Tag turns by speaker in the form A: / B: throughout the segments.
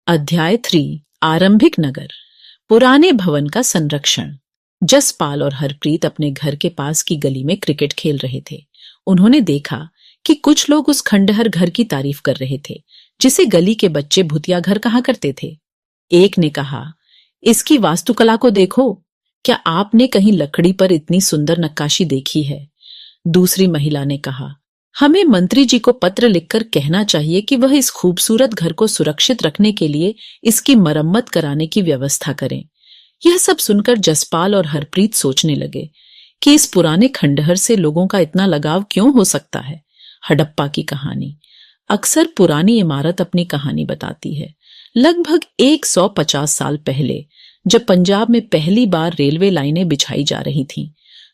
A: अध्याय 3 आरंभिक नगर। पुराने भवन का संरक्षण। जसपाल और हरप्रीत अपने घर के पास की गली में क्रिकेट खेल रहे थे। उन्होंने देखा कि कुछ लोग उस खंडहर घर की तारीफ कर रहे थे जिसे गली के बच्चे भूतिया घर कहा करते थे। एक ने कहा, इसकी वास्तुकला को देखो, क्या आपने कहीं लकड़ी पर इतनी सुंदर नक्काशी देखी है? दूसरी महिला ने कहा, हमें मंत्री जी को पत्र लिखकर कहना चाहिए कि वह इस खूबसूरत घर को सुरक्षित रखने के लिए इसकी मरम्मत कराने की व्यवस्था करें। यह सब सुनकर जसपाल और हरप्रीत सोचने लगे कि इस पुराने खंडहर से लोगों का इतना लगाव क्यों हो सकता है। हडप्पा की कहानी। अक्सर पुरानी इमारत अपनी कहानी बताती है। लगभग 150 साल पहले जब पंजाब में पहली बार रेलवे लाइनें बिछाई जा रही थीं,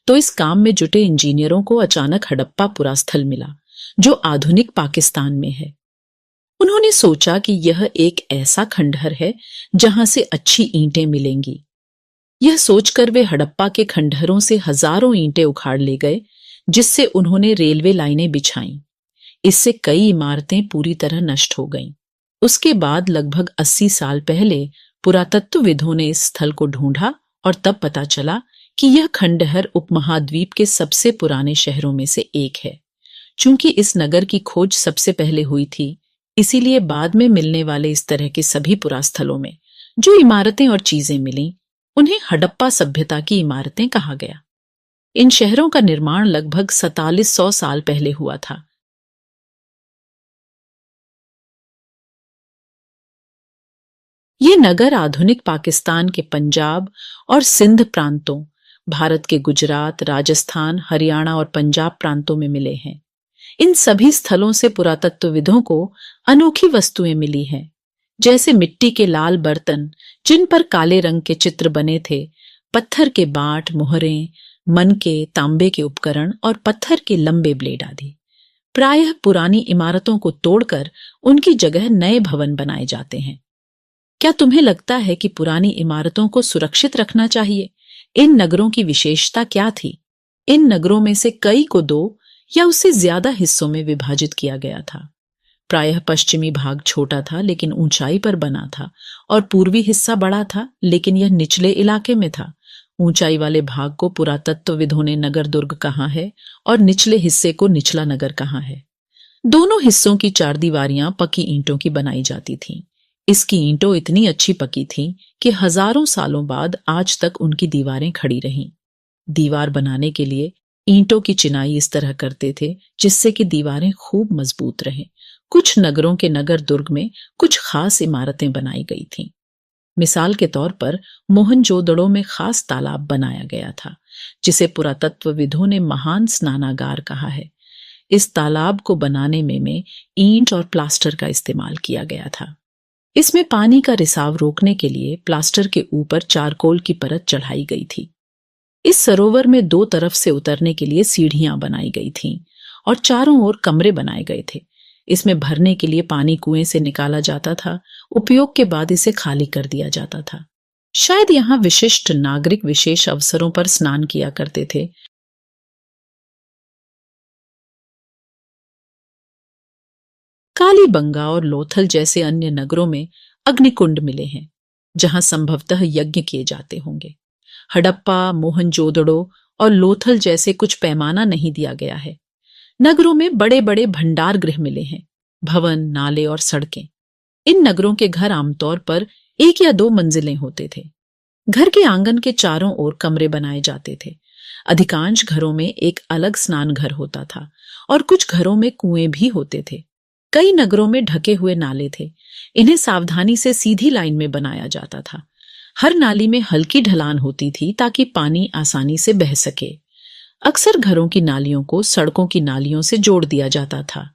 A: तो इस काम में जुटे इंजीनियरों को अचानक हडप्पा पुरास्थल मिला जो आधुनिक पाकिस्तान में है। उन्होंने सोचा कि यह एक ऐसा खंडहर है जहां से अच्छी ईंटें मिलेंगी। यह सोचकर वे हडप्पा के खंडहरों से हजारों ईंटें उखाड़ ले गए, जिससे उन्होंने रेलवे लाइनें बिछाईं। इससे कई इमारतें पूरी तरह नष्ट हो गईं। उसके बाद लगभग 80 साल पहले पुरातत्वविदों ने इस स्थल को ढूंढा और तब पता चला कि यह खंडहर उपमहाद्वीप के सबसे पुराने शहरों में से एक है। चूंकि इस नगर की खोज सबसे पहले हुई थी, इसीलिए बाद में मिलने वाले इस तरह के सभी पुरास्थलों में जो इमारतें और चीजें मिलीं, उन्हें हडप्पा सभ्यता की इमारतें कहा गया। इन शहरों का निर्माण लगभग 4700 साल पहले हुआ था। ये नगर आधुनिक पाकिस्तान के पंजाब और सिंध प्रांतों, भारत के गुजरात, राजस्थान, हरियाणा और पंजाब प्रांतों में मिले हैं। इन सभी स्थलों से पुरातत्वविदों को अनोखी वस्तुएं मिली हैं, जैसे मिट्टी के लाल बर्तन जिन पर काले रंग के चित्र बने थे, पत्थर के बाट, मोहरें, मनके, तांबे के उपकरण और पत्थर के लंबे ब्लेड आदि। प्रायः पुरानी इमारतों को तोड़कर उनकी जगह नए भवन बनाए जाते हैं। क्या तुम्हें लगता है कि पुरानी इमारतों को सुरक्षित रखना चाहिए? इन नगरों की विशेषता क्या थी? इन नगरों में से कई को 2 या उससे ज्यादा हिस्सों में विभाजित किया गया था। प्रायः पश्चिमी भाग छोटा था लेकिन ऊंचाई पर बना था, और पूर्वी हिस्सा बड़ा था लेकिन यह निचले इलाके में था। ऊंचाई वाले भाग को पुरातत्वविदों ने नगर दुर्ग कहा है और निचले हिस्से को निचला नगर कहा है। दोनों हिस्सों की चारदीवारियां पकी ईंटों की बनाई जाती थीं। इसकी ईंटों इतनी अच्छी पकी थीं कि हजारों सालों बाद आज तक उनकी दीवारें खड़ी रहीं। दीवार बनाने के लिए ईंटों की चिनाई इस तरह करते थे जिससे कि दीवारें खूब मजबूत रहें। कुछ नगरों के नगर दुर्ग में कुछ खास इमारतें बनाई गई थीं। मिसाल के तौर पर मोहनजोदड़ो में खास तालाब बनाया गया था जिसे पुरातत्वविदों ने महान स्नानागार कहा है। इस तालाब को बनाने में ईंट और प्लास्टर का इस्तेमाल किया गया था। इसमें पानी का रिसाव रोकने के लिए प्लास्टर के ऊपर चारकोल की परत चढ़ाई गई थी। इस सरोवर में 2 तरफ से उतरने के लिए सीढ़ियां बनाई गई थीं और चारों ओर कमरे बनाए गए थे। इसमें भरने के लिए पानी कुएं से निकाला जाता था। उपयोग के बाद इसे खाली कर दिया जाता था। शायद यहाँ विशिष्ट नागरिक विशेष अवसरों पर स्नान किया करते थे। कालीबंगा और लोथल जैसे अन्य नगरों में अग्निकुंड मिले हैं जहां संभवतः यज्ञ किए जाते होंगे। हडप्पा, मोहनजोदड़ो और लोथल जैसे कुछ पैमाना नहीं दिया गया है। नगरों में बड़े बड़े भंडार गृह मिले हैं, भवन, नाले और सड़कें। इन नगरों के घर आमतौर पर 1 या 2 मंजिलें होते थे। घर के आंगन के चारों ओर कमरे बनाए जाते थे। अधिकांश घरों में एक अलग स्नान घर होता था और कुछ घरों में कुएं भी होते थे। कई नगरों में ढके हुए नाले थे। इन्हें सावधानी से सीधी लाइन में बनाया जाता था। हर नाली में हल्की ढलान होती थी ताकि पानी आसानी से बह सके। अक्सर घरों की नालियों को सड़कों की नालियों से जोड़ दिया जाता था,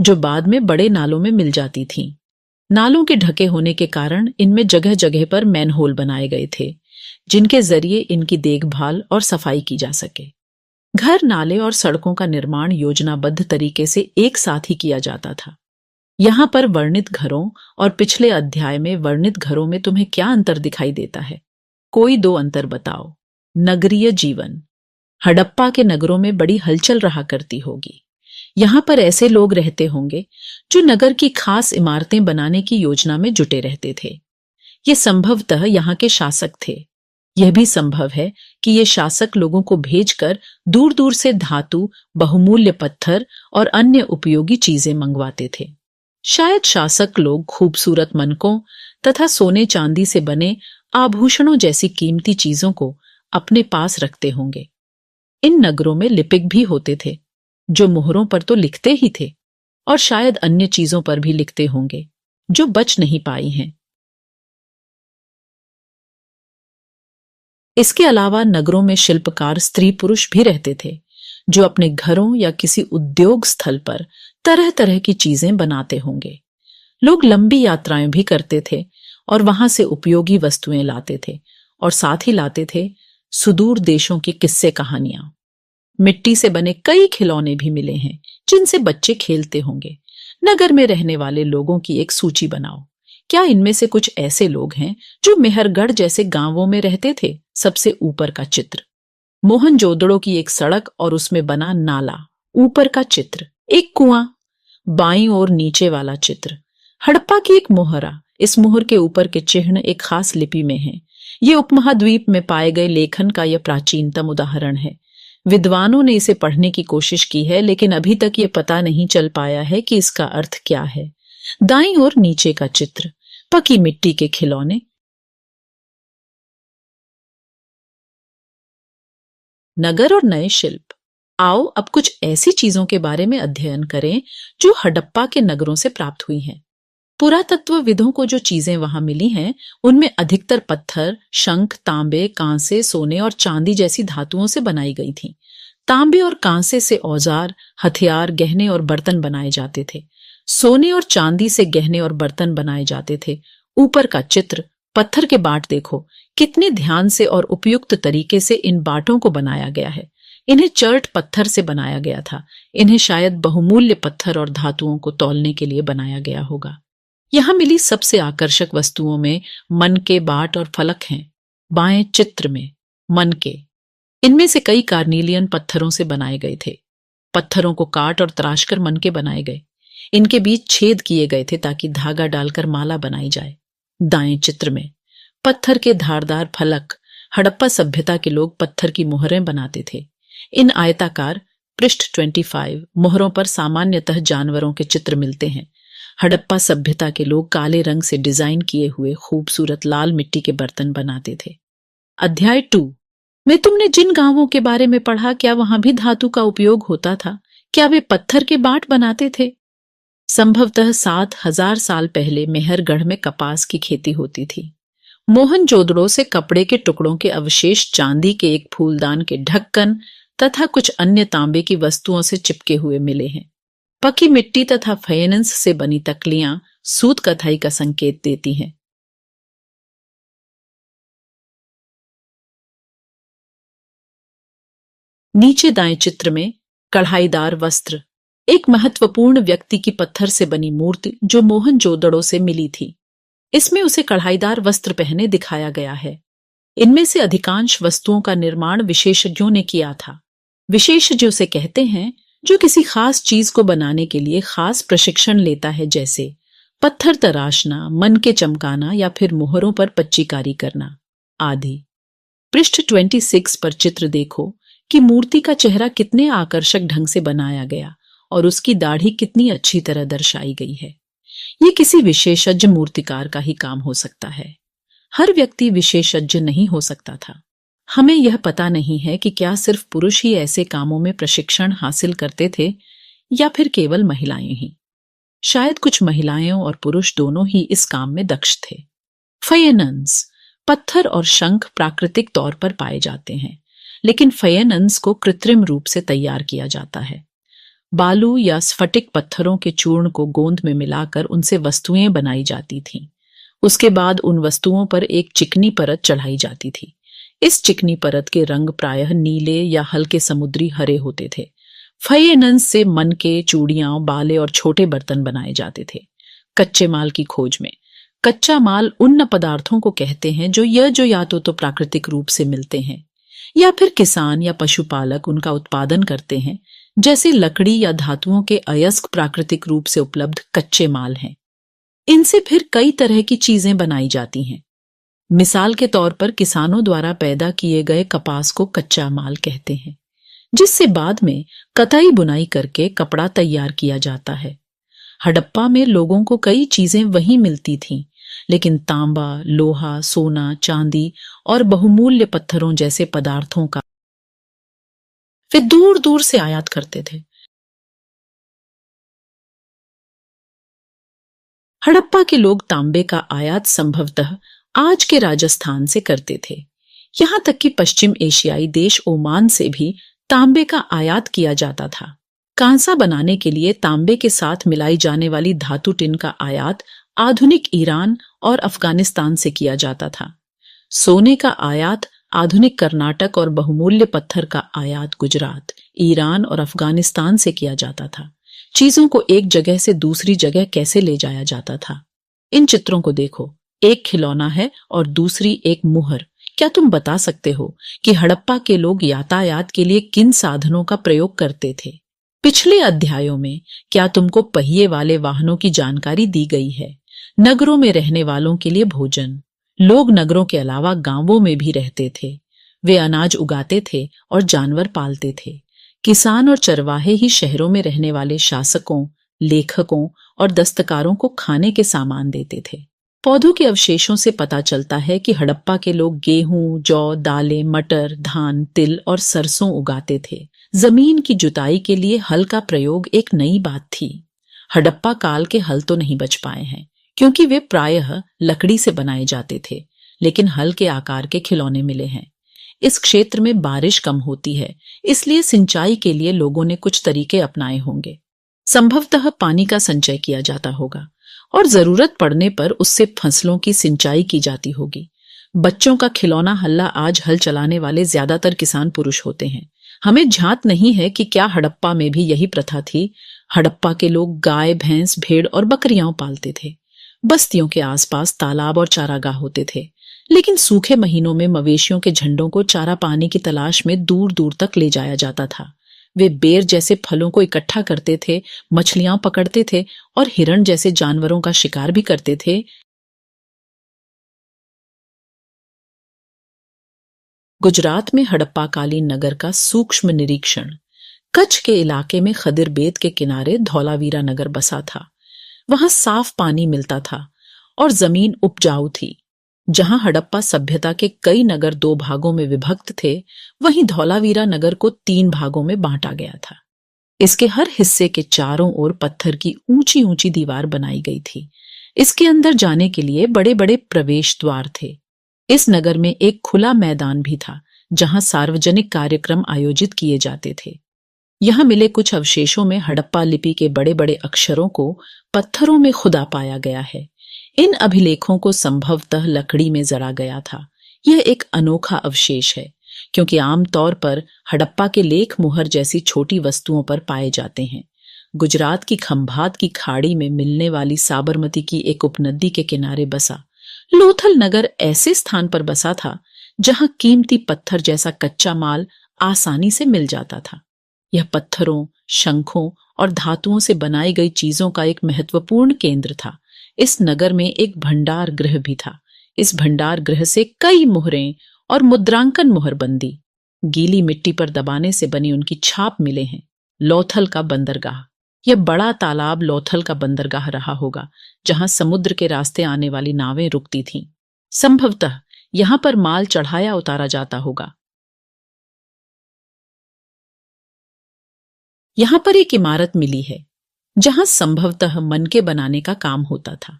A: जो बाद में बड़े नालों में मिल जाती थीं। नालों के ढके होने के कारण इनमें जगह जगह पर मैनहोल बनाए गए थे, जिनके जरिए इनकी देखभाल और सफाई की जा सके। घर, नाले और सड़कों का निर्माण योजनाबद्ध तरीके से एक साथ ही किया जाता था। यहाँ पर वर्णित घरों और पिछले अध्याय में वर्णित घरों में तुम्हें क्या अंतर दिखाई देता है? कोई 2 अंतर बताओ। नगरीय जीवन। हडप्पा के नगरों में बड़ी हलचल रहा करती होगी। यहाँ पर ऐसे लोग रहते होंगे जो नगर की खास इमारतें बनाने की योजना में जुटे रहते थे। ये संभवतः यहाँ के शासक थे। यह भी संभव है कि ये शासक लोगों को भेजकर दूर दूर से धातु, बहुमूल्य पत्थर और अन्य उपयोगी चीजें मंगवाते थे। शायद शासक लोग खूबसूरत मनकों तथा सोने चांदी से बने आभूषणों जैसी कीमती चीजों को अपने पास रखते होंगे। इन नगरों में लिपिक भी होते थे, जो मोहरों पर तो लिखते ही थे और शायद अन्य चीजों पर भी लिखते होंगे जो बच नहीं पाई हैं। इसके अलावा नगरों में शिल्पकार स्त्री पुरुष भी रहते थे, जो अपने घरों या किसी उद्योग स्थल पर तरह तरह की चीजें बनाते होंगे। लोग लंबी यात्राएं भी करते थे और वहां से उपयोगी वस्तुएं लाते थे और साथ ही लाते थे सुदूर देशों की किस्से कहानियां। मिट्टी से बने कई खिलौने भी मिले हैं जिनसे बच्चे खेलते होंगे। नगर में रहने वाले लोगों की एक सूची बनाओ। क्या इनमें से कुछ ऐसे लोग हैं जो मेहरगढ़ जैसे गांवों में रहते थे? सबसे ऊपर का चित्र मोहनजोदड़ो की एक सड़क और उसमें बना नाला। ऊपर का चित्र एक कुआं। बाईं ओर नीचे वाला चित्र हड़प्पा की एक मोहरा। इस मोहर के ऊपर के चिन्ह एक खास लिपि में हैं। ये उपमहाद्वीप में पाए गए लेखन का यह प्राचीनतम उदाहरण है। विद्वानों ने इसे पढ़ने की कोशिश की है, लेकिन अभी तक ये पता नहीं चल पाया है कि इसका अर्थ क्या है। दाईं ओर नीचे का चित्र पकी मिट्टी के खिलौने। नगर और नए शिल्प। आओ अब कुछ ऐसी चीजों के बारे में अध्ययन करें जो हड़प्पा के नगरों से प्राप्त हुई हैं। पुरातत्वविदों को जो चीजें वहां मिली हैं, उनमें अधिकतर पत्थर, शंख, तांबे, कांसे, सोने और चांदी जैसी धातुओं से बनाई गई थीं। तांबे और कांसे से औजार, हथियार, गहने और बर्तन बनाए जाते थे। सोने और चांदी से गहने और बर्तन बनाए जाते थे। ऊपर का चित्र पत्थर के बाट देखो, कितने ध्यान से और उपयुक्त तरीके से इन बाटों को बनाया गया है। इन्हें चर्ट पत्थर से बनाया गया था। इन्हें शायद बहुमूल्य पत्थर और धातुओं को तौलने के लिए बनाया गया होगा। यहां मिली सबसे आकर्षक वस्तुओं में मनके, बाट और फलक हैं। बाएं चित्र में मनके, इनमें से कई कार्निलियन पत्थरों से बनाए गए थे। पत्थरों को काट और तराशकर मनके बनाए गए। इनके बीच छेद किए गए थे ताकि धागा डालकर माला बनाई जाए। दाएं चित्र में पत्थर के धारदार फलक। हड़प्पा सभ्यता के लोग पत्थर की मोहरें बनाते थे। इन आयताकार पृष्ठ 25 मोहरों पर सामान्यतः जानवरों के चित्र मिलते हैं। हड़प्पा सभ्यता के लोग काले रंग से डिजाइन किए हुए खूबसूरत लाल मिट्टी के बर्तन बनाते थे। अध्याय 2 में तुमने जिन गांवों के बारे में पढ़ा, क्या वहां भी धातु का उपयोग होता था? क्या वे पत्थर के बाट बनाते थे? संभवतः 7000 साल पहले मेहरगढ़ में कपास की खेती होती थी। मोहनजोदड़ो से कपड़े के टुकड़ों के अवशेष, चांदी के एक फूलदान के ढक्कन तथा कुछ अन्य तांबे की वस्तुओं से चिपके हुए मिले हैं। पकी मिट्टी तथा फाइनेंस से बनी तकलियां सूत कथाई का संकेत देती हैं। नीचे दाएं चित्र में कढ़ाईदार वस्त्र। एक महत्वपूर्ण व्यक्ति की पत्थर से बनी मूर्ति जो मोहनजोदड़ो से मिली थी। इसमें उसे कढ़ाईदार वस्त्र पहने दिखाया गया है। इनमें से अधिकांश वस्तुओं का निर्माण विशेषज्ञों ने किया था। विशेषज्ञ उसे कहते हैं जो किसी खास चीज को बनाने के लिए खास प्रशिक्षण लेता है, जैसे पत्थर तराशना, मन के चमकाना या फिर मोहरों पर पच्चीकारी करना आदि। पृष्ठ 26 पर चित्र देखो कि मूर्ति का चेहरा कितने आकर्षक ढंग से बनाया गया और उसकी दाढ़ी कितनी अच्छी तरह दर्शाई गई है। ये किसी विशेषज्ञ मूर्तिकार का ही काम हो सकता है। हर व्यक्ति विशेषज्ञ नहीं हो सकता था। हमें यह पता नहीं है कि क्या सिर्फ पुरुष ही ऐसे कामों में प्रशिक्षण हासिल करते थे या फिर केवल महिलाएं ही। शायद कुछ महिलाएं और पुरुष दोनों ही इस काम में दक्ष थे। फयेनन्स, पत्थर और शंख प्राकृतिक तौर पर पाए जाते हैं, लेकिन फयेनन्स को कृत्रिम रूप से तैयार किया जाता है। बालू या स्फटिक पत्थरों के चूर्ण को गोंद में मिलाकर उनसे वस्तुएं बनाई जाती थीं। उसके बाद उन वस्तुओं पर एक चिकनी परत चढ़ाई जाती थी। इस चिकनी परत के रंग प्रायः नीले या हल्के समुद्री हरे होते थे। फयेनन्स से मनके, चूड़ियां, बाले और छोटे बर्तन बनाए जाते थे। कच्चे माल की खोज में कच्चा माल उन पदार्थों को कहते हैं जो या तो प्राकृतिक रूप से मिलते हैं या फिर किसान या पशुपालक उनका उत्पादन करते हैं, जैसे लकड़ी या धातुओं के अयस्क प्राकृतिक रूप से उपलब्ध कच्चे माल हैं। इनसे फिर कई तरह की चीजें बनाई जाती हैं। मिसाल के तौर पर किसानों द्वारा पैदा किए गए कपास को कच्चा माल कहते हैं, जिससे बाद में कताई बुनाई करके कपड़ा तैयार किया जाता है। हड़प्पा में लोगों को कई चीजें वहीं मिलती थीं, लेकिन तांबा, लोहा, सोना, चांदी और बहुमूल्य पत्थरों जैसे पदार्थों का वे दूर दूर से आयात करते थे। हड़प्पा के लोग तांबे का आयात संभवतः आज के राजस्थान से करते थे। यहां तक कि पश्चिम एशियाई देश ओमान से भी तांबे का आयात किया जाता था। कांसा बनाने के लिए तांबे के साथ मिलाई जाने वाली धातु टिन का आयात आधुनिक ईरान और अफगानिस्तान से किया जाता था। सोने का आयात आधुनिक कर्नाटक और बहुमूल्य पत्थर का आयात गुजरात, ईरान और अफगानिस्तान से किया जाता था। चीजों को एक जगह से दूसरी जगह कैसे ले जाया जाता था। इन चित्रों को देखो, एक खिलौना है और दूसरी एक मुहर। क्या तुम बता सकते हो कि हड़प्पा के लोग यातायात के लिए किन साधनों का प्रयोग करते थे? पिछले अध्यायों में क्या तुमको पहिए वाले वाहनों की जानकारी दी गई है? नगरों में रहने वालों के लिए भोजन। लोग नगरों के अलावा गांवों में भी रहते थे। वे अनाज उगाते थे और जानवर पालते थे। किसान और चरवाहे ही शहरों में रहने वाले शासकों, लेखकों और दस्तकारों को खाने के सामान देते थे। पौधों के अवशेषों से पता चलता है कि हड़प्पा के लोग गेहूं, जौ, दालें, मटर, धान, तिल और सरसों उगाते थे। जमीन की जुताई के लिए हल का प्रयोग एक नई बात थी। हड़प्पा काल के हल तो नहीं बच पाए हैं, क्योंकि वे प्रायः लकड़ी से बनाए जाते थे, लेकिन हल के आकार के खिलौने मिले हैं। इस क्षेत्र में बारिश कम होती है, इसलिए सिंचाई के लिए लोगों ने कुछ तरीके अपनाए होंगे। संभवतः पानी का संचय किया जाता होगा और जरूरत पड़ने पर उससे फसलों की सिंचाई की जाती होगी। बच्चों का खिलौना हल्ला आज हल चलाने वाले ज्यादातर किसान पुरुष होते हैं। हमें झांत नहीं है कि क्या हड़प्पा में भी यही प्रथा थी। हड़प्पा के लोग गाय, भैंस, भेड़ और बकरियां पालते थे। बस्तियों के आसपास तालाब और चारागाह होते थे, लेकिन सूखे महीनों में मवेशियों के झंडों को चारा पानी की तलाश में दूर दूर तक ले जाया जाता था। वे बेर जैसे फलों को इकट्ठा करते थे, मछलियां पकड़ते थे और हिरण जैसे जानवरों का शिकार भी करते थे। गुजरात में हड़प्पाकालीन नगर का सूक्ष्म निरीक्षण। कच्छ के इलाके में खदिर बेद के किनारे धौलावीरा नगर बसा था। वहां साफ पानी मिलता था और जमीन उपजाऊ थी। जहां हड़प्पा सभ्यता के कई नगर 2 भागों में विभक्त थे, वहीं धौलावीरा नगर को 3 भागों में बांटा गया था। इसके हर हिस्से के चारों ओर पत्थर की ऊंची ऊंची दीवार बनाई गई थी। इसके अंदर जाने के लिए बड़े बड़े प्रवेश द्वार थे। इस नगर में एक खुला मैदान भी था, जहां सार्वजनिक कार्यक्रम आयोजित किए जाते थे। यहां मिले कुछ अवशेषों में हड़प्पा लिपि के बड़े बड़े अक्षरों को पत्थरों में खुदा पाया गया है। इन अभिलेखों को संभवतः लकड़ी में जड़ा गया था। यह एक अनोखा अवशेष है, क्योंकि आमतौर पर हड़प्पा के लेख मुहर जैसी छोटी वस्तुओं पर पाए जाते हैं। गुजरात की खंभात की खाड़ी में मिलने वाली साबरमती की एक उपनदी के किनारे बसा लोथल नगर ऐसे स्थान पर बसा था जहां कीमती पत्थर जैसा कच्चा माल आसानी से मिल जाता था। यह पत्थरों, शंखों और धातुओं से बनाई गई चीजों का एक महत्वपूर्ण केंद्र था। इस नगर में एक भंडार गृह भी था। इस भंडार गृह से कई मुहरें और मुद्रांकन मुहरबंदी, गीली मिट्टी पर दबाने से बनी उनकी छाप मिले हैं। लोथल का बंदरगाह। यह बड़ा तालाब लोथल का बंदरगाह रहा होगा, जहां समुद्र के रास्ते आने वाली नावें रुकती थीं। संभवतः यहां पर माल चढ़ाया उतारा जाता होगा। यहां पर एक इमारत मिली है जहां संभवतः मनके बनाने का काम होता था।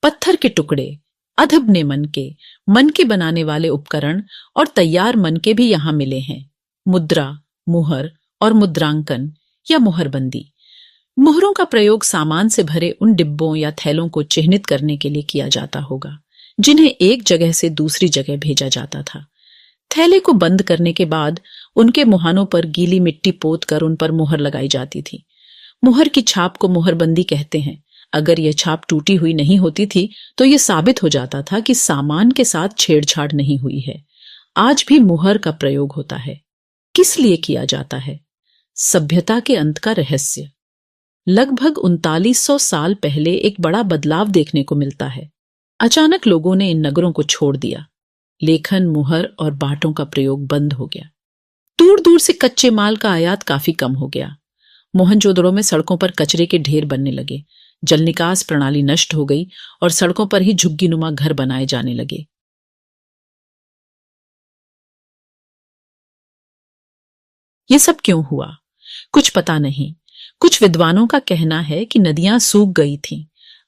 A: पत्थर के टुकड़े, अधबने मनके बनाने वाले उपकरण और तैयार मनके भी यहां मिले हैं। मुद्रा, मुहर और मुद्रांकन या मुहरबंदी। मुहरों का प्रयोग सामान से भरे उन डिब्बों या थैलों को चिह्नित करने के लिए किया जाता होगा, जिन्हें एक जगह से दूसरी जगह भेजा जाता था। थैले को बंद करने के बाद उनके मुहानों पर गीली मिट्टी पोत कर उन पर मुहर लगाई जाती थी। मुहर की छाप को मुहरबंदी कहते हैं। अगर यह छाप टूटी हुई नहीं होती थी तो यह साबित हो जाता था कि सामान के साथ छेड़छाड़ नहीं हुई है। आज भी मुहर का प्रयोग होता है। किस लिए किया जाता है? सभ्यता के अंत का रहस्य। लगभग 3900 साल पहले एक बड़ा बदलाव देखने को मिलता है। अचानक लोगों ने इन नगरों को छोड़ दिया। लेखन, मुहर और बाटों का प्रयोग बंद हो गया। दूर दूर से कच्चे माल का आयात काफी कम हो गया। मोहनजोदड़ो में सड़कों पर कचरे के ढेर बनने लगे। जल निकास प्रणाली नष्ट हो गई और सड़कों पर ही झुग्गीनुमा घर बनाए जाने लगे। ये सब क्यों हुआ? कुछ पता नहीं। कुछ विद्वानों का कहना है कि नदियां सूख गई थीं।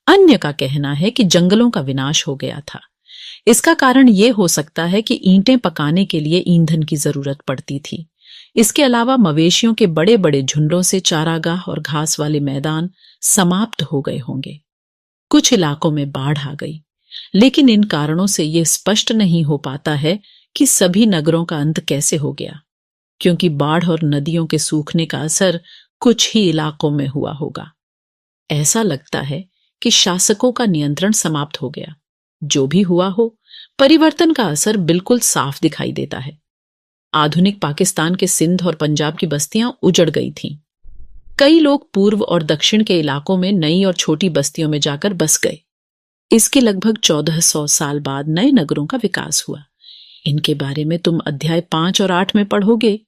A: अन्य का कहना है कि जंगलों का विनाश हो गया था। इसका कारण यह हो सकता है कि ईंटें पकाने के लिए ईंधन की जरूरत पड़ती थी। इसके अलावा मवेशियों के बड़े बड़े झुंडों से चारागाह और घास वाले मैदान समाप्त हो गए होंगे। कुछ इलाकों में बाढ़ आ गई, लेकिन इन कारणों से यह स्पष्ट नहीं हो पाता है कि सभी नगरों का अंत कैसे हो गया, क्योंकि बाढ़ और नदियों के सूखने का असर कुछ ही इलाकों में हुआ होगा। ऐसा लगता है कि शासकों का नियंत्रण समाप्त हो गया। जो भी हुआ हो, परिवर्तन का असर बिल्कुल साफ दिखाई देता है। आधुनिक पाकिस्तान के सिंध और पंजाब की बस्तियां उजड़ गई थीं। कई लोग पूर्व और दक्षिण के इलाकों में नई और छोटी बस्तियों में जाकर बस गए। इसके लगभग 1400 साल बाद नए नगरों का विकास हुआ। इनके बारे में तुम अध्याय 5 और 8 में पढ़ोगे।